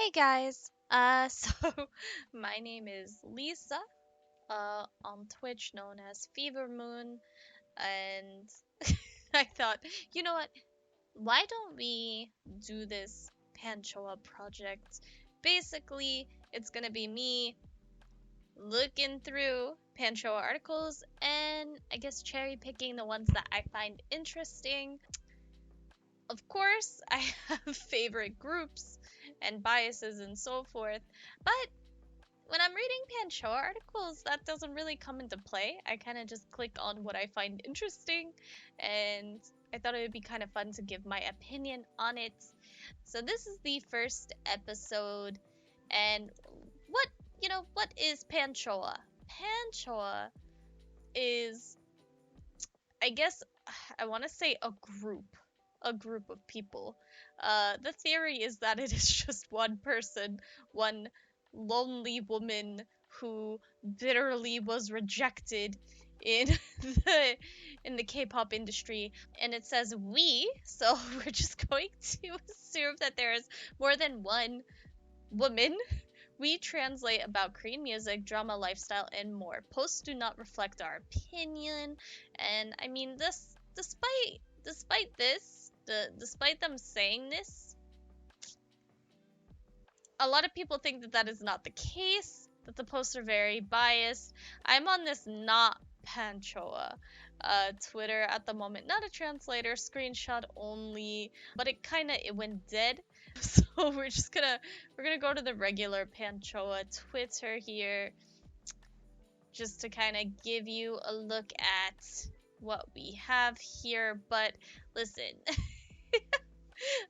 Hey guys. So my name is Lisa, on Twitch known as Fever Moon, and I thought, you know what? Why don't we do this Pannchoa project? Basically, it's gonna be me looking through Pannchoa articles and I guess cherry picking the ones that I find interesting. Of course, I have favorite groups and biases and so forth, but when I'm reading Pannchoa articles, that doesn't really come into play. I kind of just click on what I find interesting, and I thought it would be kind of fun to give my opinion on it. So this is the first episode, and what what is Pannchoa? Pannchoa is, I guess, I want to say a group of people. The theory is that it is just one person, one lonely woman who bitterly was rejected in the K-pop industry, and it says we, so we're just going to assume that there is more than one woman. We translate about Korean music, drama, lifestyle, and more. Posts do not reflect our opinion, and I mean this. Despite them saying this, a lot of people think that that is not the case. That the posts are very biased. I'm on this not Pannchoa Twitter at the moment. Not a translator, screenshot only, but it went dead. So we're gonna go to the regular Pannchoa Twitter here, just to kind of give you a look at what we have here. But listen,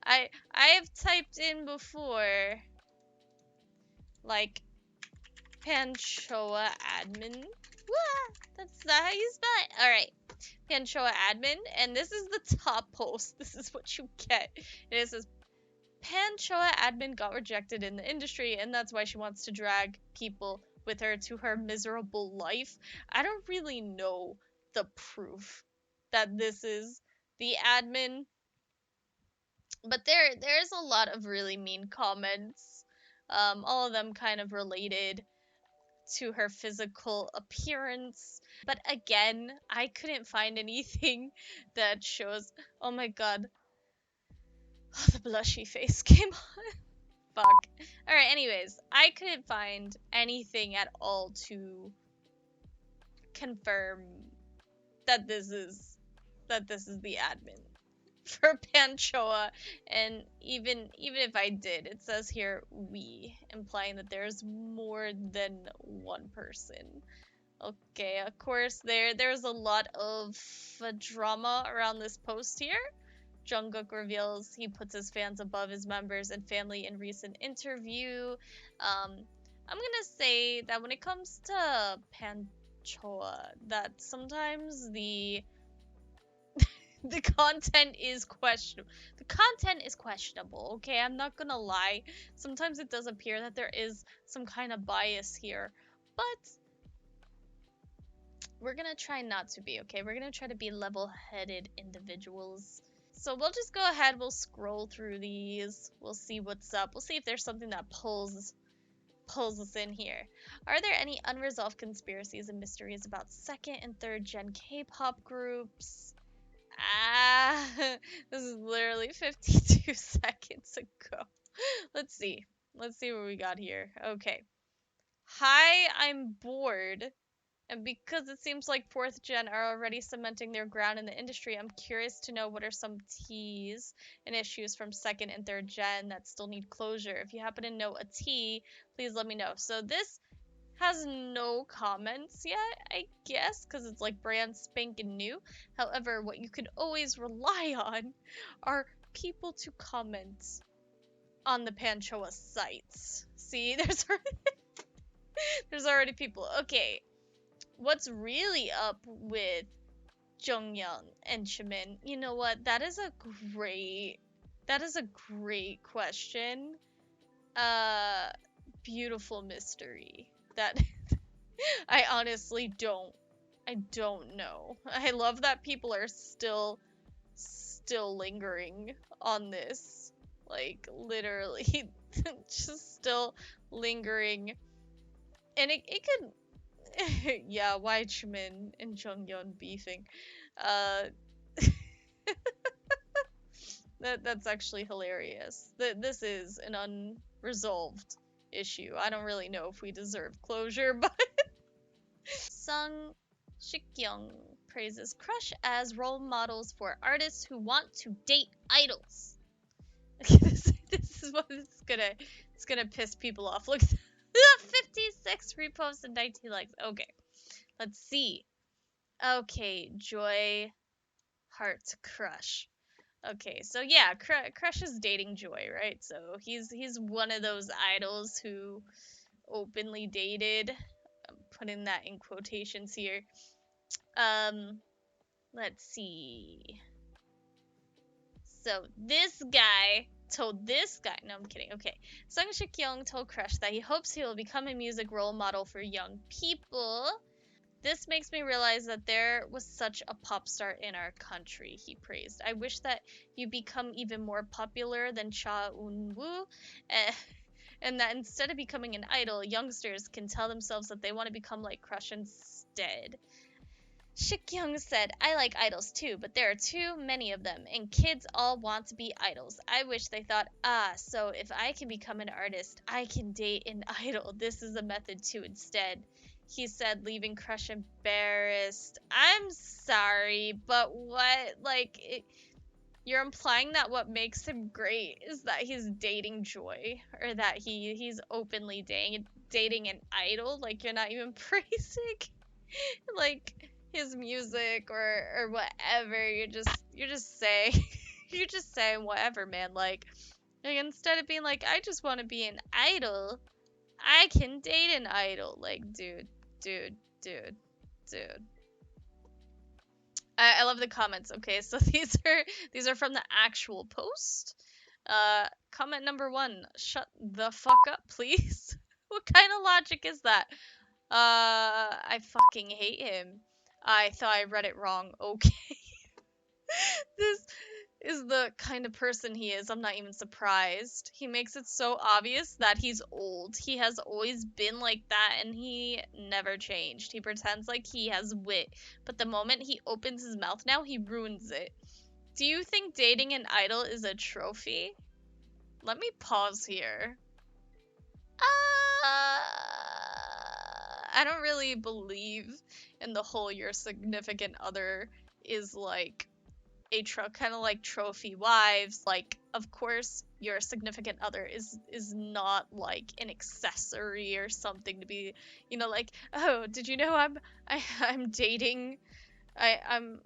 I've typed in before, like, Pannchoa admin. Wah! That's not how you spell it. All right, Pannchoa admin, and this is the top post. This is what you get. It says Pannchoa admin got rejected in the industry, and that's why she wants to drag people with her to her miserable life. I don't really know the proof that this is the admin, but there's a lot of really mean comments. All of them kind of related to her physical appearance. But again, I couldn't find anything that shows. Oh my god, the blushy face came on. Fuck. Alright, anyways, I couldn't find anything at all to confirm that this is the admin for Pannchoa, and even if I did, it says here we, implying that there's more than one person. Okay, of course there's a lot of drama around this post here. Jungkook reveals he puts his fans above his members and family in recent interview. I'm gonna say that when it comes to Pannchoa, that sometimes the content is questionable. The content is questionable, okay? I'm not gonna lie. Sometimes it does appear that there is some kind of bias here, but we're gonna try not to be, okay? We're gonna try to be level-headed individuals. So we'll just go ahead, we'll scroll through these, we'll see what's up, we'll see if there's something that pulls us in here. Are there any unresolved conspiracies and mysteries about second and third gen K-pop groups? Ah, this is literally 52 seconds ago. Let's see. Let's see what we got here. Okay. Hi, I'm bored. And because it seems like 4th gen are already cementing their ground in the industry, I'm curious to know what are some T's and issues from 2nd and 3rd gen that still need closure. If you happen to know a T, please let me know. So this has no comments yet, I guess, because it's like brand spanking new. However, what you can always rely on are people to comment on the Pannchoa sites. See, there's already people. Okay, what's really up with Jonghyun and Jimin? You know what? That is a great question. Uh, beautiful mystery. That I honestly don't know. I love that people are still lingering on this. Like, literally Just still lingering. And it could yeah, why Jimin and Jonghyun beefing? Uh that's actually hilarious. This is an unresolved issue. I don't really know if we deserve closure, but Sung Shikyoung praises Crush as role models for artists who want to date idols. This is what it's gonna piss people off. Look, 56 reposts and 19 likes. Okay, let's see. Okay, Joy Heart Crush. Okay, so yeah, Crush is dating Joy, right? So he's one of those idols who openly dated. I'm putting that in quotations here. Um, let's see. So this guy told this guy, no, I'm kidding. Okay, Sung Shik-young told Crush that he hopes he will become a music role model for young people. This makes me realize that there was such a pop star in our country, he praised. I wish that you become even more popular than Cha Eun-woo, eh, and that instead of becoming an idol, youngsters can tell themselves that they want to become like Crush instead. Shik-young said, I like idols too, but there are too many of them, and kids all want to be idols. I wish they thought, so if I can become an artist, I can date an idol. This is a method too instead. He said, leaving Crush embarrassed. I'm sorry, but what? Like, you're implying that what makes him great is that he's dating Joy, or that he's openly dating an idol? Like, you're not even praising like his music or whatever. You're just saying you're just saying whatever, man. Like instead of being like, I just want to be an idol, I can date an idol. Like, dude, dude, dude. I love the comments. Okay, so these are from the actual post. Comment number 1: shut the fuck up, please. What kind of logic is that? I fucking hate him. I thought I read it wrong. Okay. This is the kind of person he is. I'm not even surprised. He makes it so obvious that he's old. He has always been like that and he never changed. He pretends like he has wit, but the moment he opens his mouth now, he ruins it. Do you think dating an idol is a trophy? Let me pause here. I don't really believe in the whole your significant other is like a kind of like trophy wives. Like, of course, your significant other is not like an accessory or something to be, like, oh, did you know I'm dating, I'm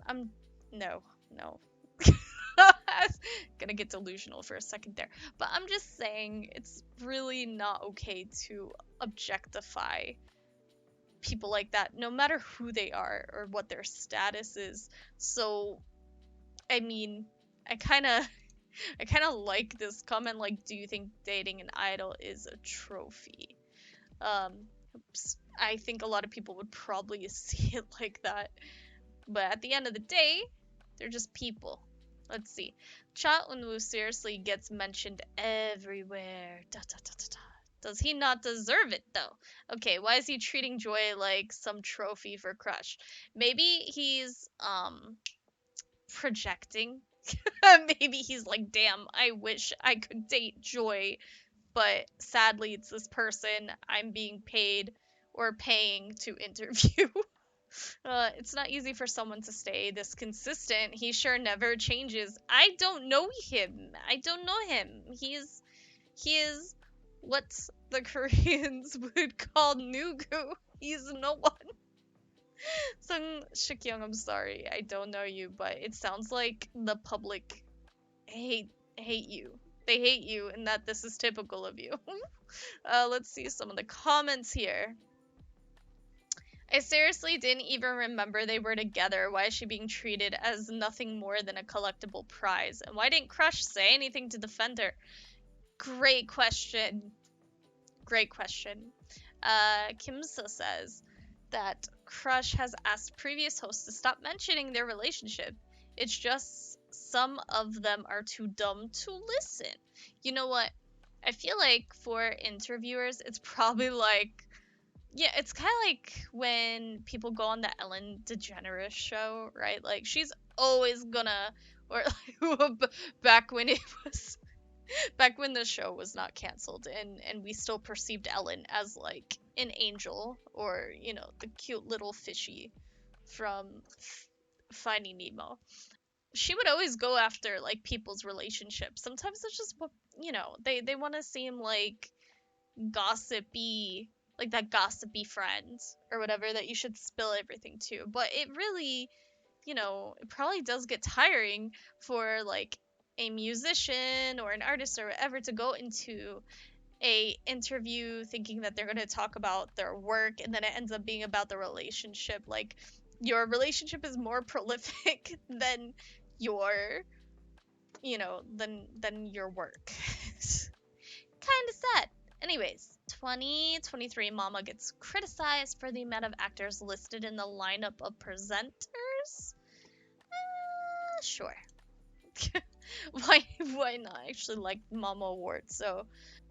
no, no. I was gonna get delusional for a second there, but I'm just saying it's really not okay to objectify people like that, no matter who they are or what their status is. So, I mean, I kind of I kind of like this comment, like, do you think dating an idol is a trophy? Um, I think a lot of people would probably see it like that. But at the end of the day, they're just people. Let's see. Cha Eun-woo seriously gets mentioned everywhere. Da, da, da, da, da. Does he not deserve it though? Okay, why is he treating Joy like some trophy for Crush? Maybe he's projecting. Maybe he's like, damn, I wish I could date Joy, but sadly it's this person I'm being paid or paying to interview. It's not easy for someone to stay this consistent. He sure never changes. I don't know him. I don't know him. He is what the Koreans would call nugu. He's no one. Sung Shikyoung, I'm sorry. I don't know you, but it sounds like the public hate you. They hate you and that this is typical of you. Let's see some of the comments here. I seriously didn't even remember they were together. Why is she being treated as nothing more than a collectible prize? And why didn't Crush say anything to defend her? Great question. Great question. Kimsa says that Crush has asked previous hosts to stop mentioning their relationship. It's just some of them are too dumb to listen. You know what? I feel like for interviewers, it's probably like, yeah, it's kind of like when people go on the Ellen DeGeneres show, right? Like she's always gonna, or like back when it was, back when the show was not canceled, and we still perceived Ellen as like an angel, or the cute little fishy from Finding Nemo. She would always go after like people's relationships. Sometimes it's just what they want to seem like gossipy, like that gossipy friend or whatever that you should spill everything to. But it really, it probably does get tiring for like a musician or an artist or whatever to go into a interview thinking that they're going to talk about their work, and then it ends up being about the relationship. Like your relationship is more prolific than your than your work. Kind of sad. Anyways, 2023 Mama gets criticized for the amount of actors listed in the lineup of presenters. Sure. Why not? I actually like Mama Awards, so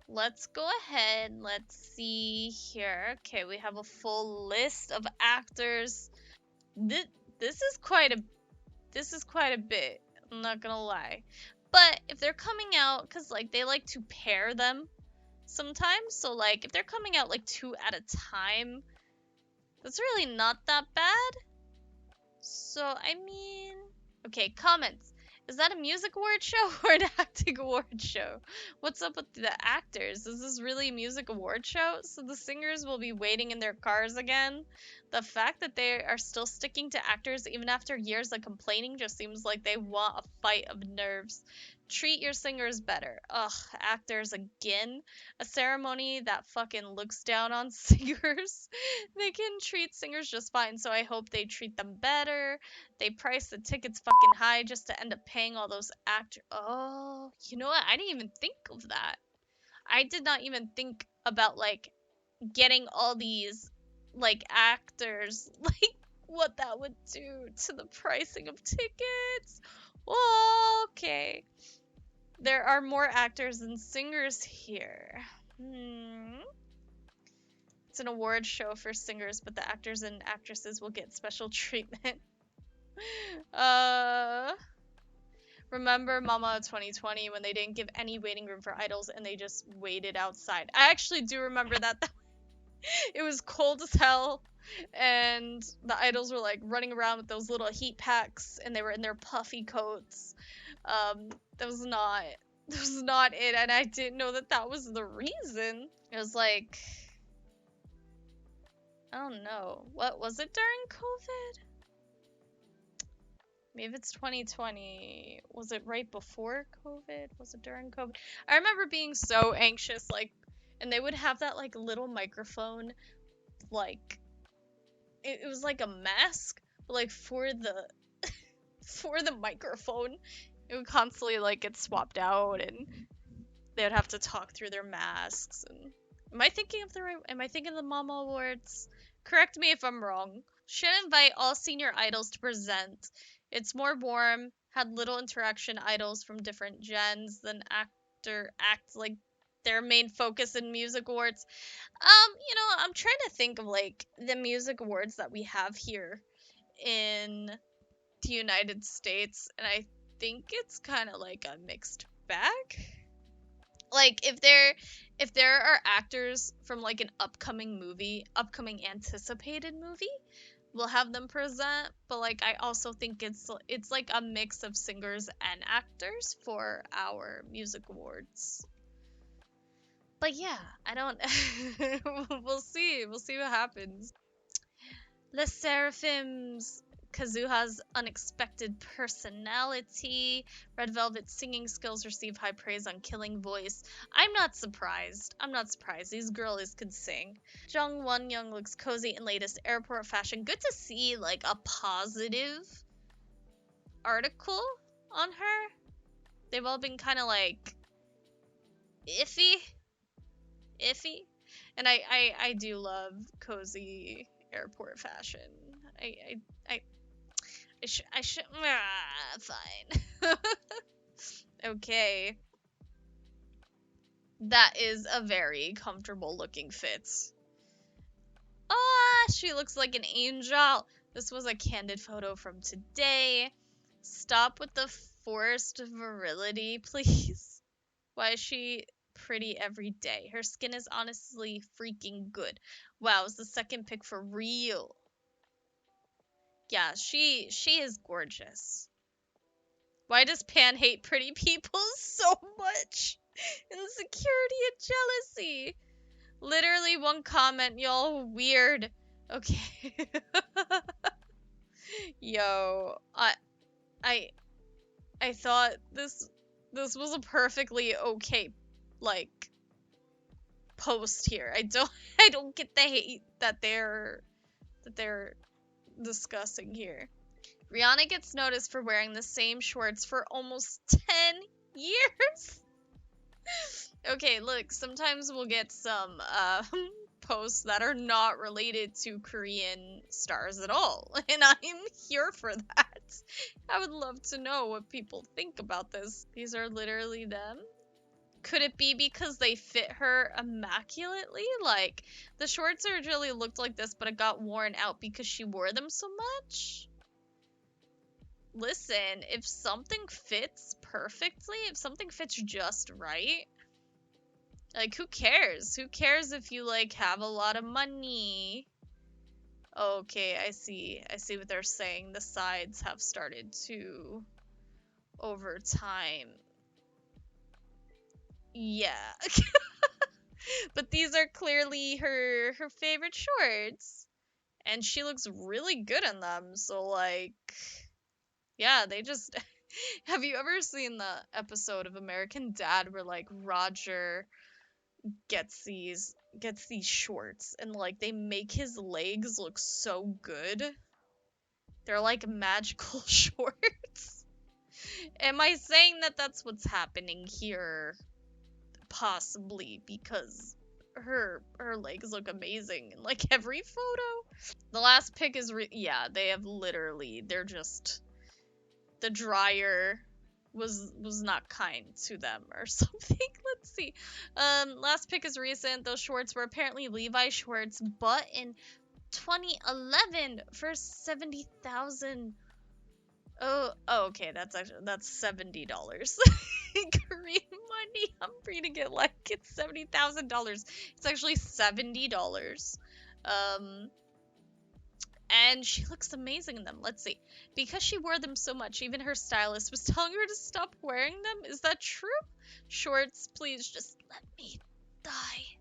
let's go ahead. Let's see here. Okay, we have a full list of actors. This, this is quite a bit. I'm not gonna lie. But if they're coming out, cause like they like to pair them sometimes. So like if they're coming out like two at a time, that's really not that bad. So I mean, okay, comments. Is that a music award show or an acting award show? What's up with the actors? Is this really a music award show? So the singers will be waiting in their cars again? The fact that they are still sticking to actors even after years of complaining just seems like they want a fight of nerves. Treat your singers better. Ugh, actors again? A ceremony that fucking looks down on singers? They can treat singers just fine, so I hope they treat them better. They price the tickets fucking high just to end up paying all those actors. Oh, you know what? I didn't even think of that. I did not even think about like getting all these like actors, like what that would do to the pricing of tickets. Okay. There are more actors than singers here. It's an award show for singers, but the actors and actresses will get special treatment. uh Remember Mama 2020 when they didn't give any waiting room for idols and they just waited outside? I actually do remember that. It was cold as hell, and the idols were like running around with those little heat packs, and they were in their puffy coats. That was not it, and I didn't know that that was the reason. It was like, I don't know, what was it during COVID? Maybe it's 2020. Was it right before COVID? Was it during COVID? I remember being so anxious, like, and they would have that like little microphone, like it was like a mask, but like for the for the microphone, it would constantly like get swapped out, and they would have to talk through their masks. And am I thinking of the right? Am I thinking of the Mama Awards? Correct me if I'm wrong. Should invite all senior idols to present. It's more warm. Had little interaction. Idols from different gens than act like their main focus in music awards. I'm trying to think of like the music awards that we have here in the United States, and I think it's kind of like a mixed bag. Like if there are actors from like an upcoming anticipated movie, we'll have them present, but like I also think it's like a mix of singers and actors for our music awards. But yeah, I don't we'll see what happens. Les Seraphims. Kazuha's unexpected personality. Red Velvet's singing skills receive high praise on Killing Voice. I'm not surprised. These girls could sing. Jung Won Young looks cozy in latest airport fashion. Good to see like a positive article on her. They've all been kind of like iffy, iffy, and I do love cozy airport fashion. I I should. Fine. Okay. That is a very comfortable looking fit. Ah, she looks like an angel. This was a candid photo from today. Stop with the forced virility, please. Why is she pretty every day? Her skin is honestly freaking good. Wow, is the second pick for real? Yeah, she is gorgeous. Why does Pan hate pretty people so much? Insecurity and jealousy. Literally one comment, y'all weird. Okay. Yo, I I thought this was a perfectly okay like post here. I don't get the hate that they're discussing here. Rihanna gets noticed for wearing the same shorts for almost 10 years. Okay, look, sometimes we'll get some posts that are not related to Korean stars at all, and I'm here for that. I would love to know what people think about this. These are literally them. Could it be because they fit her immaculately? Like, the shorts originally looked like this, but it got worn out because she wore them so much? Listen, if something fits perfectly, if something fits just right, like, who cares? Who cares if you, like, have a lot of money? Okay, I see. I see what they're saying. The sides have started to, over time. Yeah. But these are clearly her favorite shorts. And she looks really good in them. So, like, yeah, they just... Have you ever seen the episode of American Dad where, like, Roger gets these shorts and like they make his legs look so good. They're like magical shorts. Am I saying that that's what's happening here? Possibly, because her legs look amazing in like every photo. The last pick is yeah, they have literally they're just the dryer was not kind to them or something. Let's see. Last pick is recent. Those shorts were apparently Levi shorts, but in 2011 for 70,000. Oh, okay. That's $70 in Korean money. I'm reading it like it's $70,000. It's actually $70. Um, and she looks amazing in them. Let's see. Because she wore them so much, even her stylist was telling her to stop wearing them. Is that true? Shorts, please just let me die.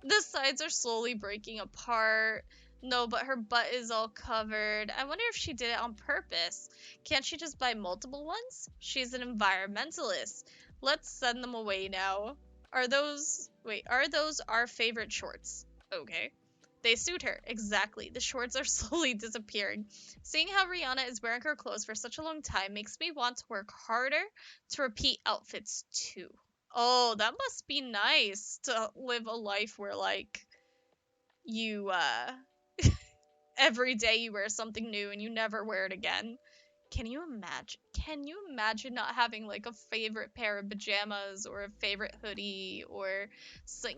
The sides are slowly breaking apart. No, but her butt is all covered. I wonder if she did it on purpose. Can't she just buy multiple ones? She's an environmentalist. Let's send them away now. Are those our favorite shorts? Okay. They suit her. Exactly. The shorts are slowly disappearing. Seeing how Rihanna is wearing her clothes for such a long time makes me want to work harder to repeat outfits too. Oh, that must be nice to live a life where like you every day you wear something new and you never wear it again. Can you imagine? Can you imagine not having like a favorite pair of pajamas or a favorite hoodie or so,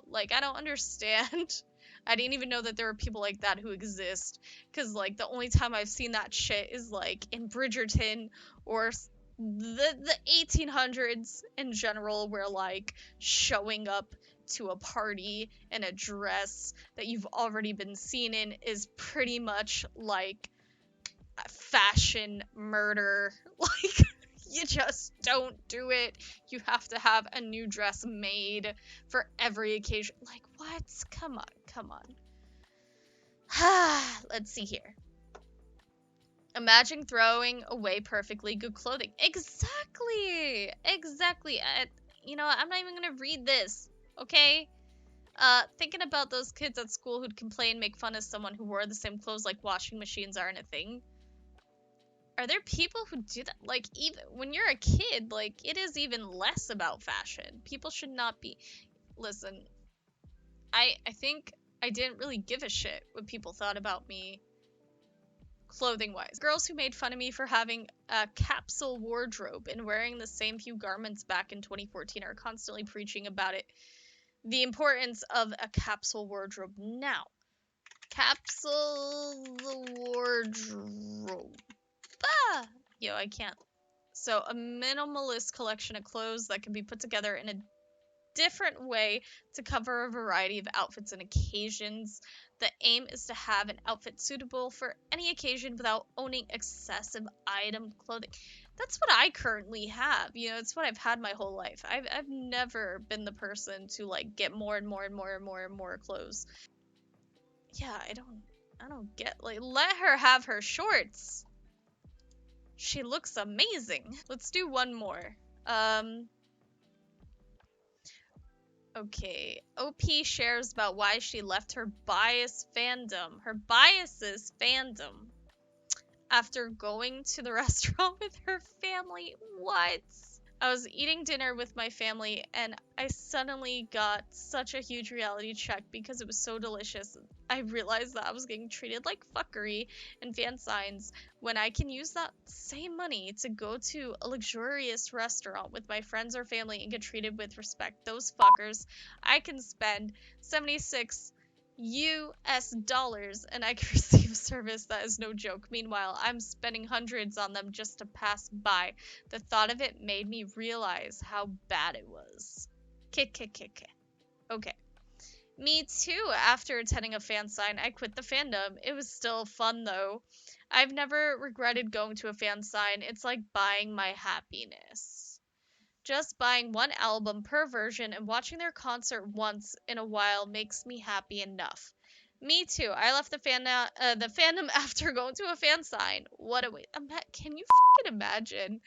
like I don't understand. I didn't even know that there were people like that who exist cuz like the only time I've seen that shit is like in Bridgerton or the 1800s in general where like showing up to a party in a dress that you've already been seen in is pretty much like fashion murder. Like, you just don't do it. You have to have a new dress made for every occasion. Like, what? Come on, come on. Let's see here. Imagine throwing away perfectly good clothing. Exactly. Exactly. I'm not even gonna read this. Okay. Thinking about those kids at school who'd complain, make fun of someone who wore the same clothes like washing machines aren't a thing. Are there people who do that? Like, even when you're a kid, like, it is even less about fashion. People should not be. Listen, I think I didn't really give a shit what people thought about me clothing wise. Girls who made fun of me for having a capsule wardrobe and wearing the same few garments back in 2014 are constantly preaching about it. The importance of a capsule wardrobe now. Capsule wardrobe. Ah! Yo, I can't. So, a minimalist collection of clothes that can be put together in a different way to cover a variety of outfits and occasions. The aim is to have an outfit suitable for any occasion without owning excessive item clothing. That's what I currently have. You know, it's what I've had my whole life. I've never been the person to like get more and more and more and more and more clothes. Yeah, I don't get like let her have her shorts. She looks amazing. Let's do one more. Um Okay, OP shares about why she left her bias fandom. Her biases fandom after going to the restaurant with her family. What? I was eating dinner with my family and I suddenly got such a huge reality check because it was so delicious. I realized that I was getting treated like fuckery and fan signs when I can use that same money to go to a luxurious restaurant with my friends or family and get treated with respect. Those fuckers, I can spend 76 US dollars and I can receive a service that is no joke. Meanwhile, I'm spending hundreds on them just to pass by. The thought of it made me realize how bad it was. Kick. Okay. Me too. After attending a fan sign, I quit the fandom. It was still fun though. I've never regretted going to a fan sign. It's like buying my happiness. Just buying one album per version and watching their concert once in a while makes me happy enough. Me too. I left the fandom after going to a fan sign. What a way! Can you fucking imagine?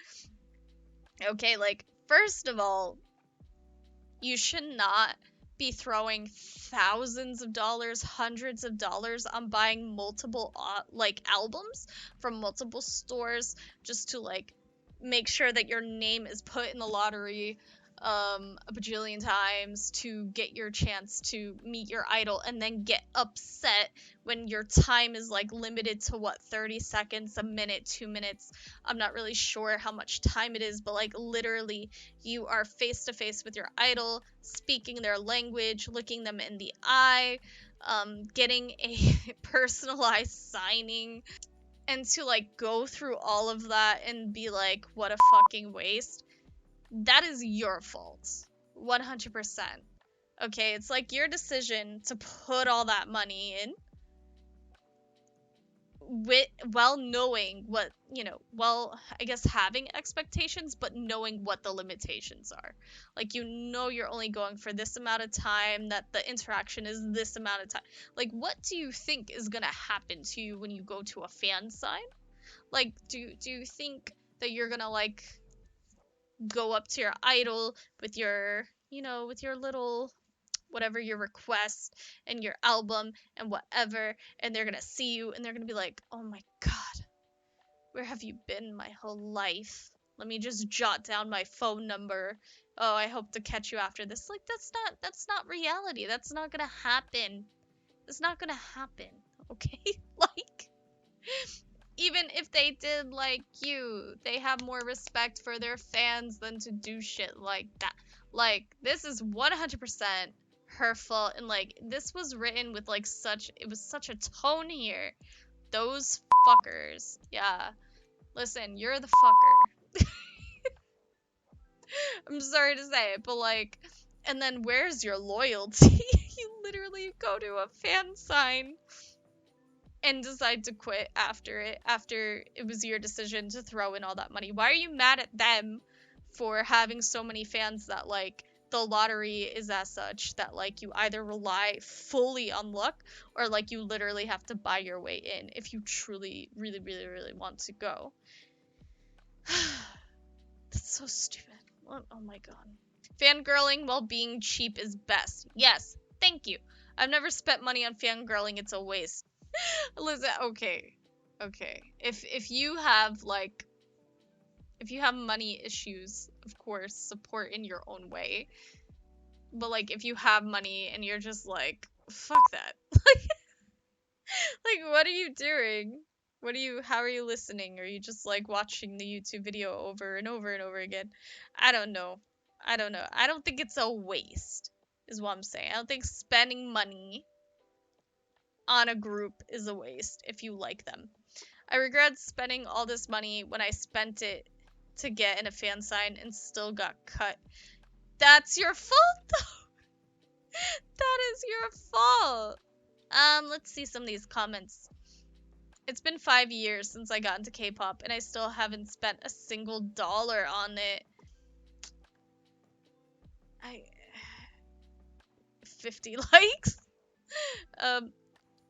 Okay, like first of all, you should not be throwing thousands of dollars, hundreds of dollars on buying multiple like albums from multiple stores just to like make sure that your name is put in the lottery a bajillion times to get your chance to meet your idol and then get upset when your time is like limited to what 30 seconds, a minute, 2 minutes. I'm not really sure how much time it is, but like literally you are face to face with your idol, speaking their language, looking them in the eye, getting a personalized signing, and to like go through all of that and be like, what a fucking waste. That is your fault. 100%. Okay, it's like your decision to put all that money in with while knowing what well, I guess having expectations but knowing what the limitations are. Like you're only going for this amount of time, that the interaction is this amount of time. Like what do you think is going to happen to you when you go to a fan sign? Like do you think that you're going to like go up to your idol with your with your little whatever your request and your album and whatever, and they're gonna see you and they're gonna be like, oh my god, where have you been my whole life? Let me just jot down my phone number. Oh, I hope to catch you after this. Like that's not reality. That's not gonna happen. It's not gonna happen. Okay? Like even if they did like you, they have more respect for their fans than to do shit like that. Like, this is 100% hurtful, and like, this was written with like it was such a tone here. Those fuckers. Yeah. Listen, you're the fucker. I'm sorry to say it, but like, and then where's your loyalty? You literally go to a fan sign and decide to quit after it was your decision to throw in all that money. Why are you mad at them for having so many fans that like the lottery is as such that like you either rely fully on luck or like you literally have to buy your way in if you truly really want to go? That's so stupid. Oh my god. Fangirling while being cheap is best. Yes, thank you. I've never spent money on fangirling. It's a waste. Listen, okay. Okay. If you have like if you have money issues, of course, support in your own way. But like if you have money and you're just like, fuck that. Like what are you doing? How are you listening? Are you just like watching the YouTube video over and over and over again? I don't know. I don't know. I don't think it's a waste, is what I'm saying. I don't think spending money on a group is a waste if you like them. I regret spending all this money when I spent it to get in a fan sign and still got cut. That's your fault. That is your fault. Let's see some of these comments. It's been 5 years since I got into K-pop, and I still haven't spent a single dollar on it. I 50 likes. Um,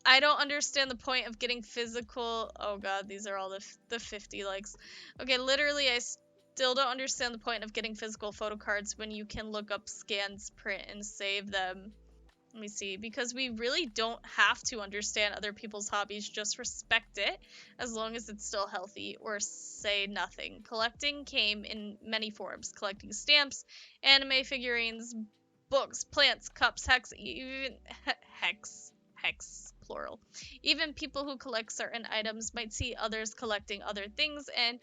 I don't understand the point of getting physical. Oh god, these are all the 50 likes. Okay, literally, I still don't understand the point of getting physical photo cards when you can look up scans, print, and save them. Let me see, because we really don't have to understand other people's hobbies, just respect it, as long as it's still healthy, or say nothing. Collecting came in many forms. Collecting stamps, anime figurines, books, plants, cups, hex, plural. Even people who collect certain items might see others collecting other things and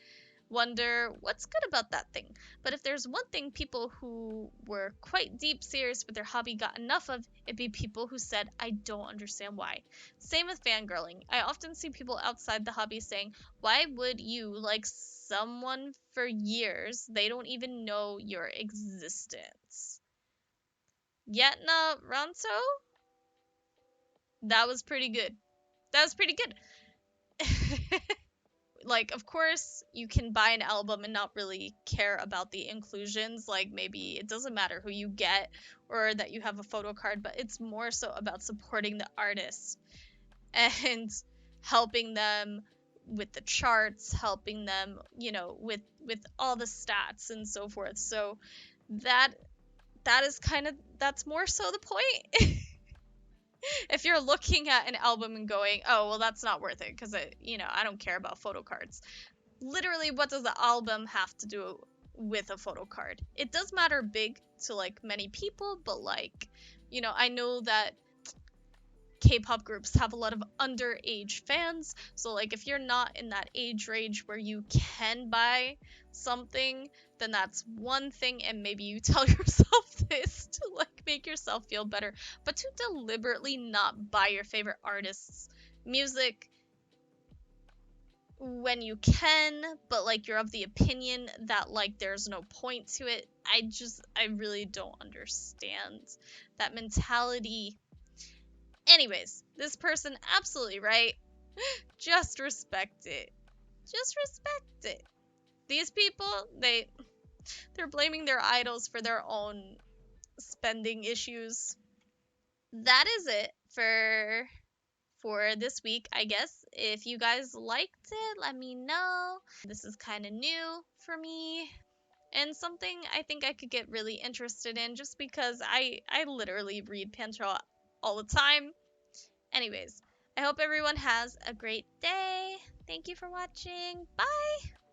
wonder what's good about that thing. But if there's one thing people who were quite deep serious with their hobby got enough of, it'd be people who said, I don't understand why. Same with fangirling. I often see people outside the hobby saying, why would you like someone for years? They don't even know your existence. Yetna Ranto? That was pretty good. That was pretty good. Like, of course, you can buy an album and not really care about the inclusions. Like, maybe it doesn't matter who you get or that you have a photo card, but it's more so about supporting the artist and helping them with the charts, helping them, with all the stats and so forth. So that is kind of that's more so the point. If you're looking at an album and going, "Oh, well that's not worth it because I don't care about photo cards." Literally, what does the album have to do with a photo card? It does matter big to like many people, but like, I know that K-pop groups have a lot of underage fans. So like if you're not in that age range where you can buy something, then that's one thing, and maybe you tell yourself this to like make yourself feel better. But to deliberately not buy your favorite artist's music when you can, but like you're of the opinion that like there's no point to it. I really don't understand that mentality. Anyways, this person absolutely right. Just respect it. Just respect it. These people, they're blaming their idols for their own spending issues. That is it for this week, I guess. If you guys liked it, let me know. This is kind of new for me and something I think I could get really interested in just because I literally read Pannchoa all the time. Anyways, I hope everyone has a great day. Thank you for watching. Bye!